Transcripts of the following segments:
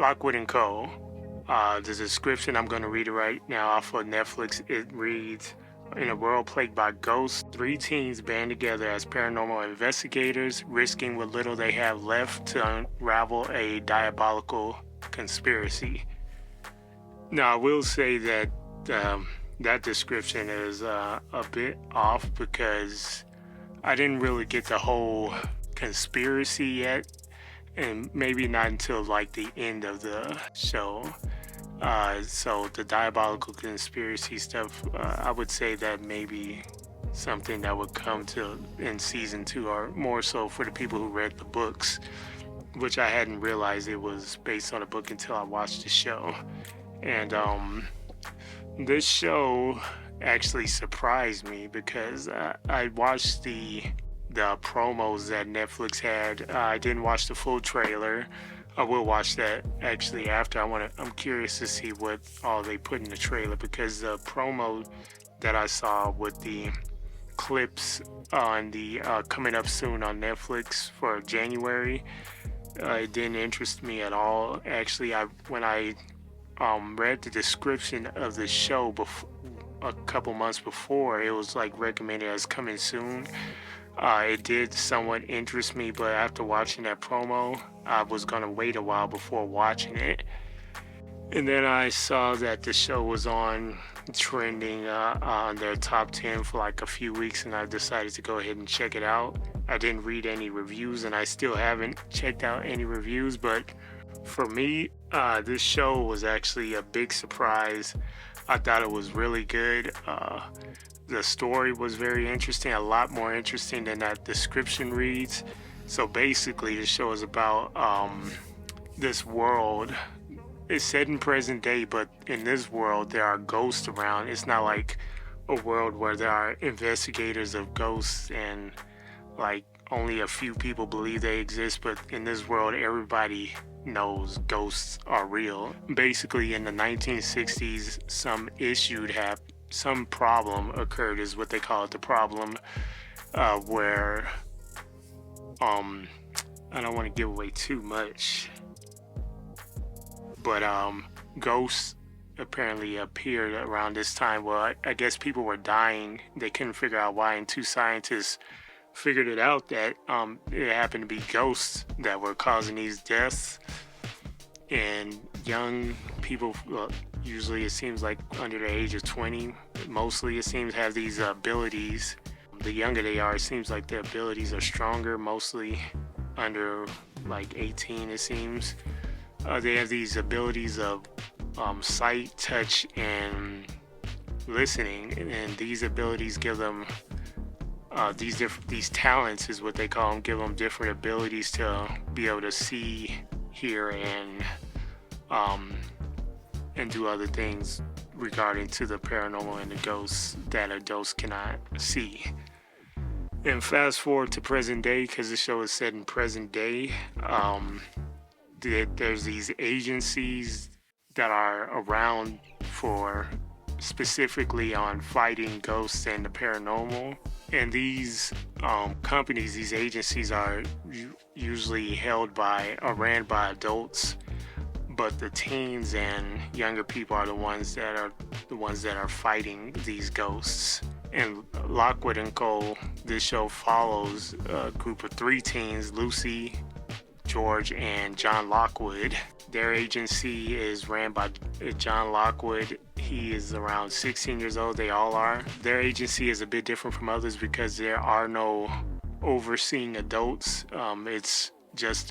Lockwood Co. The description, I'm going to read it right now off of Netflix. It reads, in a world plagued by ghosts, three teens band together as paranormal investigators, risking what little they have left to unravel a diabolical conspiracy. Now, I will say that that description is a bit off because I didn't really get the whole conspiracy yet, and maybe not until like the end of the show. So the diabolical conspiracy stuff, I would say that maybe something that would come to in season 2, or more so for the people who read the books, which I hadn't realized it was based on a book until I watched the show. And this show actually surprised me because I watched the promos that Netflix had. I didn't watch the full trailer. I will watch that actually after. I'm curious to see what all they put in the trailer, because the promo that I saw with the clips on the coming up soon on Netflix for January, it didn't interest me at all. Actually, when I read the description of the show a couple months before, it was like recommended as coming soon. It did somewhat interest me, but after watching that promo, I was gonna wait a while before watching it. And then I saw that the show was on trending on their top 10 for like a few weeks, and I decided to go ahead and check it out. I didn't read any reviews, and I still haven't checked out any reviews, but for me, this show was actually a big surprise. I thought it was really good. The story was very interesting, a lot more interesting than that description reads. So basically, the show is about this world. It's set in present day, but in this world, there are ghosts around. It's not like a world where there are investigators of ghosts and like only a few people believe they exist, but in this world, everybody knows ghosts are real. Basically, in the 1960s, some problem occurred, is what they call it, the problem, where I don't want to give away too much, but ghosts apparently appeared around this time. Well, I guess people were dying. They couldn't figure out why, and two scientists figured it out that it happened to be ghosts that were causing these deaths. And young people, usually it seems like under the age of 20, mostly it seems, have these abilities. The younger they are, it seems like their abilities are stronger, mostly under like 18, it seems. They have these abilities of sight, touch, and listening, and these abilities give them these talents, is what they call them, give them different abilities to be able to see, hear, and do other things regarding to the paranormal and the ghosts that adults cannot see. And fast forward to present day, because the show is set in present day. There's these agencies that are around for specifically on fighting ghosts and the paranormal. And these companies, these agencies, are usually held by or ran by adults, but the teens and younger people are the ones that are fighting these ghosts. And Lockwood Co., this show follows a group of three teens: Lucy, George, and John Lockwood. Their agency is ran by John Lockwood. He is around 16 years old. They all are. Their agency is a bit different from others because there are no overseeing adults. It's just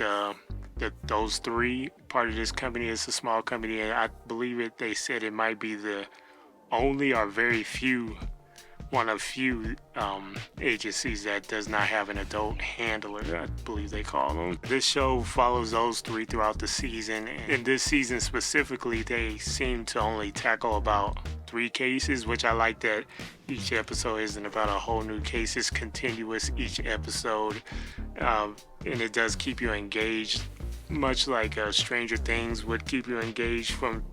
those three. Part of this company is a small company, and I believe they said it might be the only or very few, one of few agencies that does not have an adult handler, I believe they call them. This show follows those three throughout the season. In this season specifically, they seem to only tackle about 3 cases, which I like, that each episode isn't about a whole new case. It's continuous each episode, and it does keep you engaged, much like Stranger Things would keep you engaged from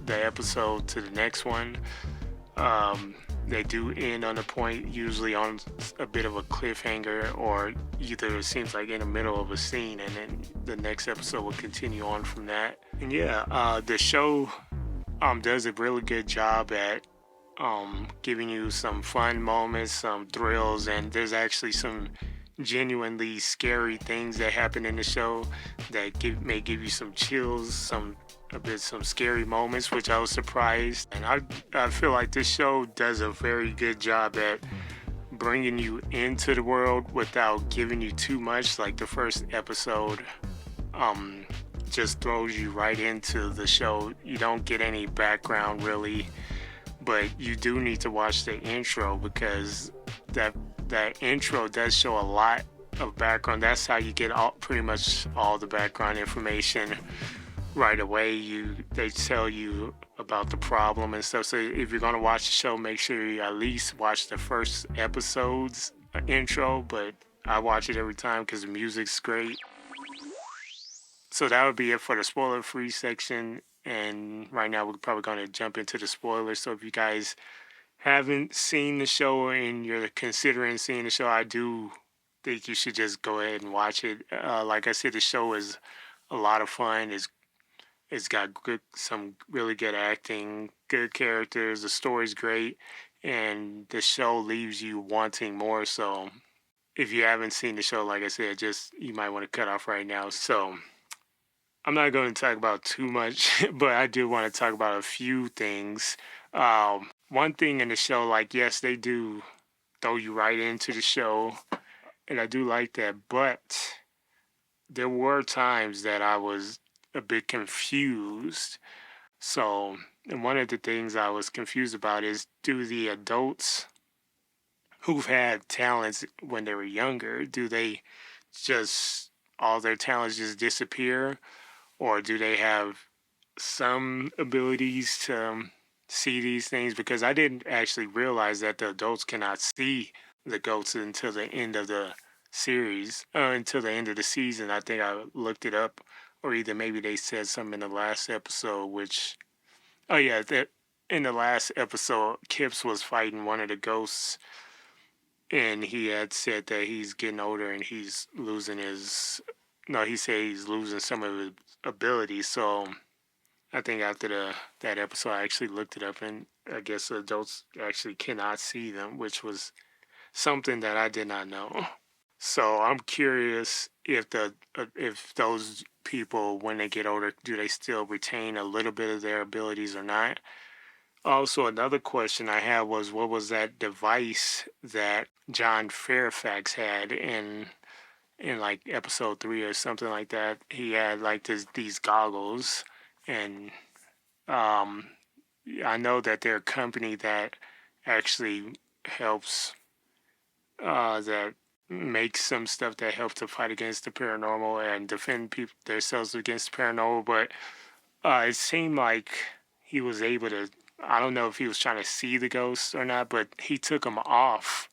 the episode to the next one. they do end on a point, usually on a bit of a cliffhanger, or either it seems like in the middle of a scene, and then the next episode will continue on from that. And yeah, the show does a really good job at giving you some fun moments, some thrills, and there's actually some genuinely scary things that happen in the show that may give you some chills, some scary moments, which I was surprised. And I feel like this show does a very good job at bringing you into the world without giving you too much. Like the first episode, um, just throws you right into the show. You don't get any background really, but you do need to watch the intro because that intro does show a lot of background. That's how you get pretty much all the background information right away. They tell you about the problem and stuff. So if you're gonna watch the show, make sure you at least watch the first episode's intro. But I watch it every time because the music's great. So that would be it for the spoiler-free section. And right now we're probably gonna jump into the spoilers. So if you guys haven't seen the show and you're considering seeing the show, I do think you should just go ahead and watch it. Like I said, the show is a lot of fun. It's got some really good acting, good characters. The story's great, and the show leaves you wanting more. So if you haven't seen the show, like I said, you might want to cut off right now. So I'm not going to talk about too much, but I do want to talk about a few things. One thing in the show, like, yes, they do throw you right into the show, and I do like that, but there were times that I was a bit confused. So, and one of the things I was confused about is, do the adults who've had talents when they were younger, do they just, all their talents just disappear? Or do they have some abilities to see these things? Because I didn't actually realize that the adults cannot see the ghosts until the end of the series, until the end of the season. I think I looked it up, or either maybe they said something in the last episode, which, oh yeah, that in the last episode, Kips was fighting one of the ghosts, and he had said that he's getting older and he's losing his, no, he said he's losing some of his abilities. So I think after that episode, I actually looked it up, and I guess adults actually cannot see them, which was something that I did not know. So I'm curious if those people, when they get older, do they still retain a little bit of their abilities or not? Also, another question I had was, what was that device that John Fairfax had in like episode 3 or something like that? He had like these goggles, and um, I know that they're a company that actually helps that makes some stuff that helps to fight against the paranormal and defend people themselves against the paranormal. But it seemed like he was able to. I don't know if he was trying to see the ghosts or not, but he took them off,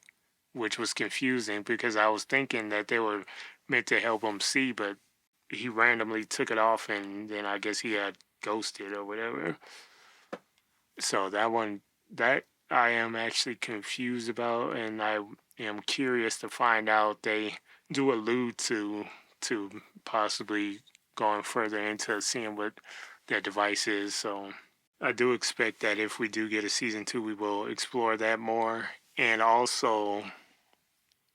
which was confusing because I was thinking that they were meant to help him see, but he randomly took it off, and then I guess he had ghosted or whatever. So that I am actually confused about, and I am curious to find out. They do allude to possibly going further into seeing what that device is. So I do expect that if we do get a season 2, we will explore that more. And also,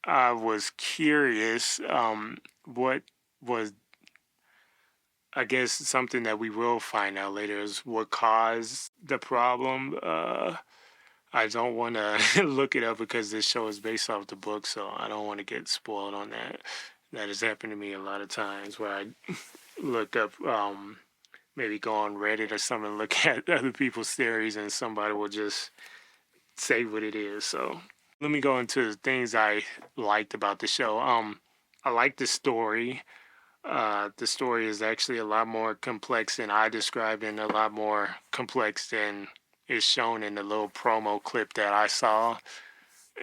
I was curious, what was, I guess, something that we will find out later is what caused the problem. I don't want to look it up because this show is based off the book, so I don't want to get spoiled on that. That has happened to me a lot of times where I look up, maybe go on Reddit or something, look at other people's theories, and somebody will just say what it is. So let me go into the things I liked about the show. I like the story. The story is actually a lot more complex than I described, and a lot more complex than is shown in the little promo clip that I saw,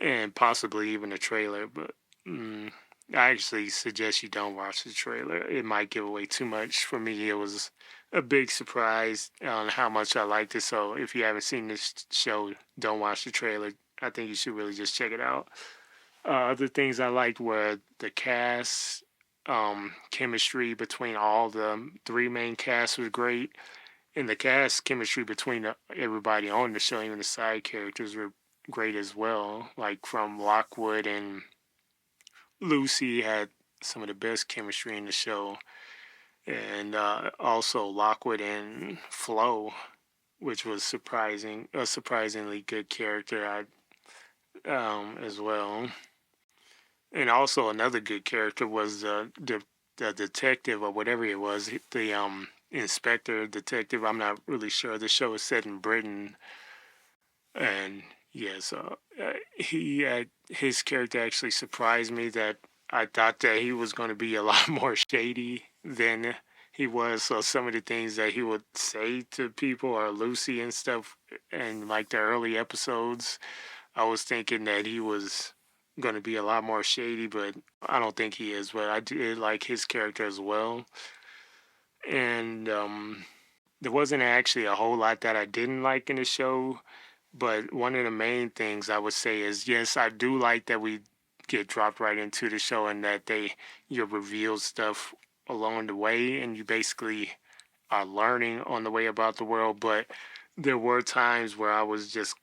and possibly even the trailer. But I actually suggest you don't watch the trailer. It might give away too much. For me, it was a big surprise on how much I liked it. So if you haven't seen this show, don't watch the trailer. I think you should really just check it out. Other things I liked were the cast, chemistry between all the three main casts was great, and the cast chemistry between everybody on the show, even the side characters, were great as well. Like from Lockwood and Lucy had some of the best chemistry in the show, and also Lockwood and Flo, which was a surprisingly good character as well. And also another good character was the detective or whatever it was, the inspector detective. I'm not really sure. The show is set in Britain, and yeah, so his character actually surprised me. That I thought that he was going to be a lot more shady than he was. So some of the things that he would say to people or Lucy and stuff, and like the early episodes, I was thinking that he was going to be a lot more shady, but I don't think he is. But I did like his character as well, and there wasn't actually a whole lot that I didn't like in the show. But one of the main things I would say is, yes, I do like that we get dropped right into the show and that you reveal stuff along the way, and you basically are learning on the way about the world. But there were times where I was just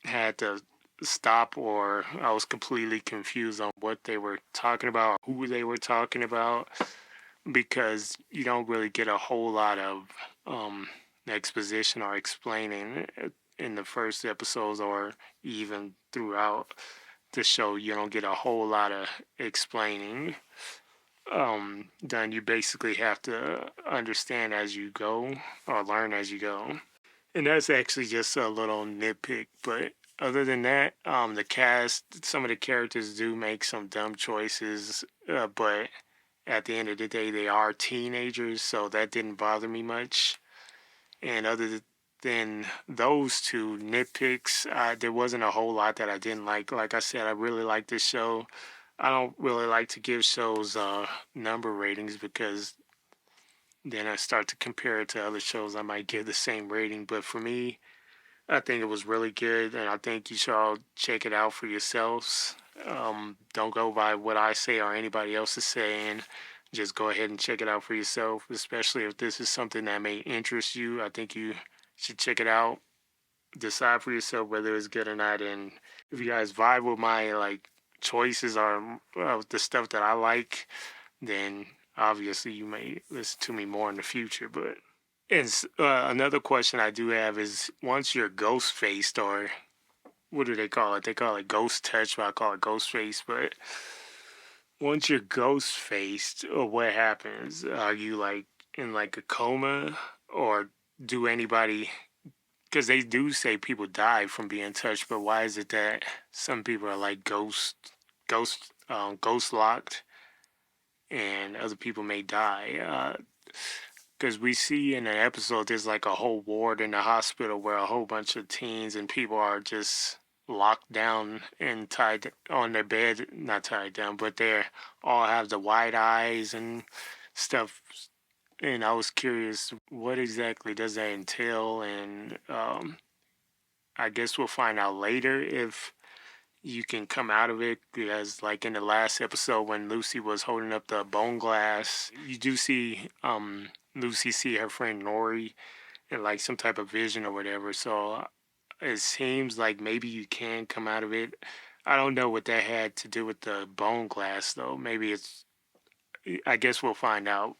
had to stop, or I was completely confused on what they were talking about, who they were talking about, because you don't really get a whole lot of exposition or explaining in the first episodes, or even throughout the show. You don't get a whole lot of explaining. Then you basically have to understand as you go or learn as you go. And that's actually just a little nitpick, but other than that, the cast, some of the characters do make some dumb choices, but at the end of the day, they are teenagers, so that didn't bother me much. And other than those two nitpicks, there wasn't a whole lot that I didn't like. Like I said, I really like this show. I don't really like to give shows number ratings, because then I start to compare it to other shows I might give the same rating. But for me, I think it was really good, and I think you should all check it out for yourselves. Don't go by what I say or anybody else is saying. Just go ahead and check it out for yourself, especially if this is something that may interest you. I think you should check it out. Decide for yourself whether it's good or not, and if you guys vibe with my like choices or the stuff that I like, then obviously you may listen to me more in the future. But another question I do have is, once you're ghost faced, or what do they call it? They call it ghost touch, but I call it ghost face. But once you're ghost faced, what happens? Are you like in like a coma, or do anybody? Because they do say people die from being touched, but why is it that some people are like ghost locked, and other people may die? Because we see in an episode there's like a whole ward in the hospital where a whole bunch of teens and people are just locked down and tied on their bed, not tied down, but they're all have the white eyes and stuff. And I was curious, what exactly does that entail? And I guess we'll find out later if you can come out of it, because like in the last episode when Lucy was holding up the bone glass, you do see Lucy see her friend Nori in like some type of vision or whatever. So it seems like maybe you can come out of it. I don't know what that had to do with the bone glass though. Maybe it's, I guess we'll find out.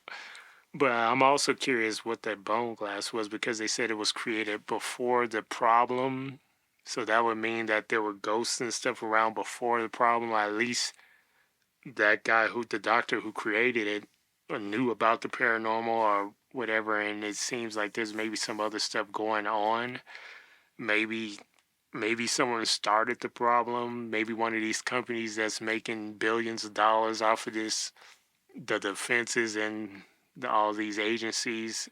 But I'm also curious what that bone glass was, because they said it was created before the problem. So that would mean that there were ghosts and stuff around before the problem. Or at least that guy the doctor who created it, knew about the paranormal or whatever. And it seems like there's maybe some other stuff going on. Maybe, maybe someone started the problem. Maybe one of these companies that's making billions of dollars off of this, the defenses and all these agencies,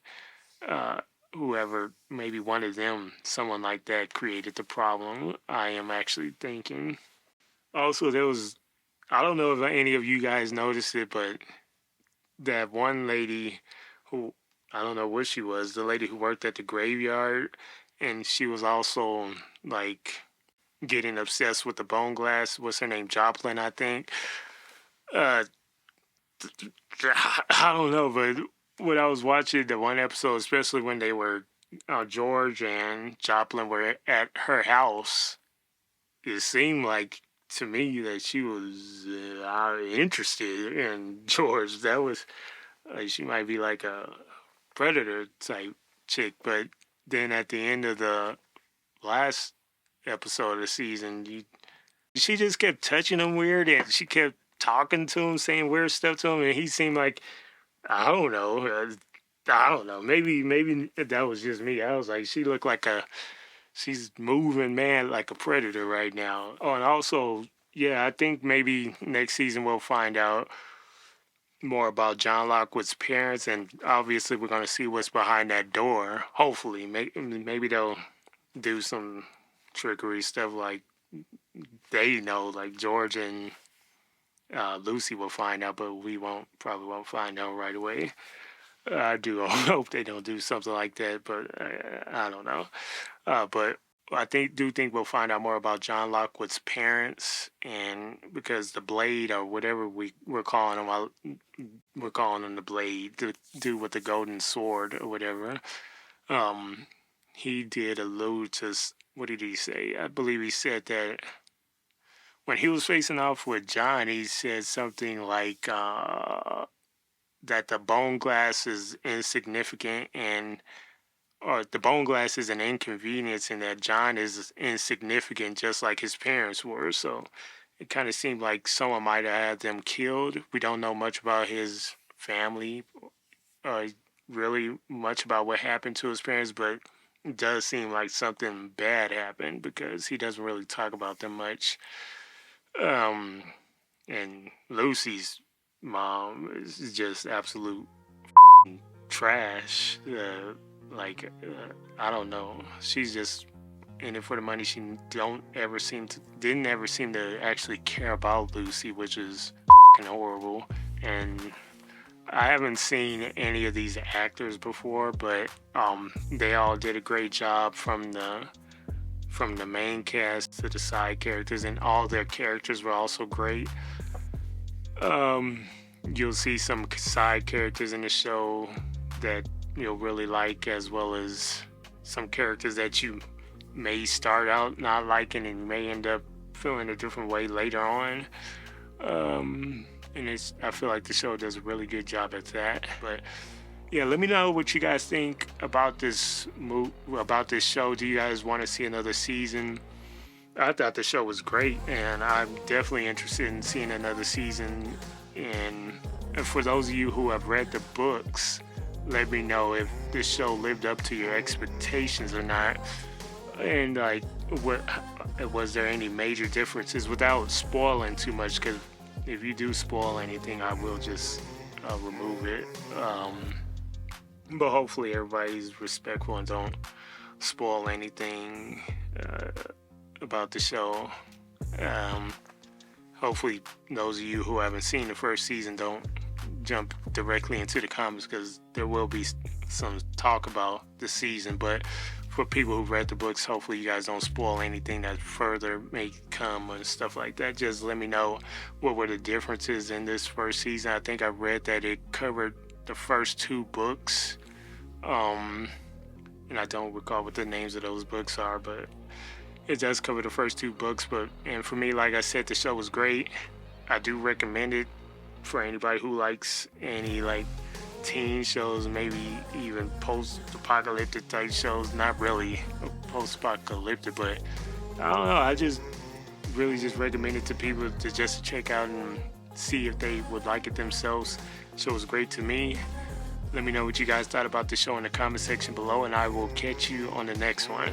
uh, whoever, maybe one of them, someone like that created the problem. I am actually thinking. Also, there was, I don't know if any of you guys noticed it, but that one lady who, I don't know what she was, the lady who worked at the graveyard, and she was also like getting obsessed with the bone glass. What's her name? Joplin, I think. Uh, I don't know, but when I was watching the one episode, especially when they were George and Joplin were at her house, it seemed like to me that she was interested in George. That was she might be like a predator type chick, but then at the end of the last episode of the season, she just kept touching him weird, and she kept talking to him, saying weird stuff to him, and he seemed like I don't know. I don't know. Maybe that was just me. I was like, she looked like she's moving, man, like a predator right now. Oh, and also, yeah, I think maybe next season we'll find out more about John Lockwood's parents, and obviously we're going to see what's behind that door. Hopefully, maybe they'll do some trickery stuff like they know, like George and Lucy will find out, but we probably won't find out right away. I do hope they don't do something like that, but I don't know. But I do think we'll find out more about John Lockwood's parents, and because the Blade or whatever we're calling him, we're calling him the Blade, the dude with the golden sword or whatever. He did allude to what did he say? I believe he said that when he was facing off with John, he said something like that the bone glass is insignificant or the bone glass is an inconvenience and that John is insignificant just like his parents were. So it kind of seemed like someone might have had them killed. We don't know much about his family or really much about what happened to his parents, but it does seem like something bad happened because he doesn't really talk about them much. And Lucy's mom is just absolute trash. I don't know. She's just in it for the money. She didn't ever seem to actually care about Lucy, which is horrible. And I haven't seen any of these actors before, but they all did a great job from the main cast to the side characters, and all their characters were also great. You'll see some side characters in the show that you'll really like, as well as some characters that you may start out not liking and may end up feeling a different way later on. And I feel like the show does a really good job at that. But yeah, let me know what you guys think about this show. Do you guys want to see another season? I thought the show was great, and I'm definitely interested in seeing another season. And for those of you who have read the books, let me know if this show lived up to your expectations or not. And like, what was there any major differences without spoiling too much? Because if you do spoil anything, I will just remove it. But hopefully everybody's respectful and don't spoil anything about the show. Hopefully those of you who haven't seen the first season don't jump directly into the comments, because there will be some talk about the season. But for people who read the books, hopefully you guys don't spoil anything that further may come and stuff like that. Just let me know what were the differences in this first season. I think I read that it covered the first 2 books. And I don't recall what the names of those books are, but it does cover the first 2 books. And for me, like I said, the show was great. I do recommend it for anybody who likes any like teen shows, maybe even post-apocalyptic type shows. Not really post-apocalyptic, but I don't know. I just really just recommend it to people to just check out and see if they would like it themselves. The show was great to me. Let me know what you guys thought about the show in the comment section below, and I will catch you on the next one.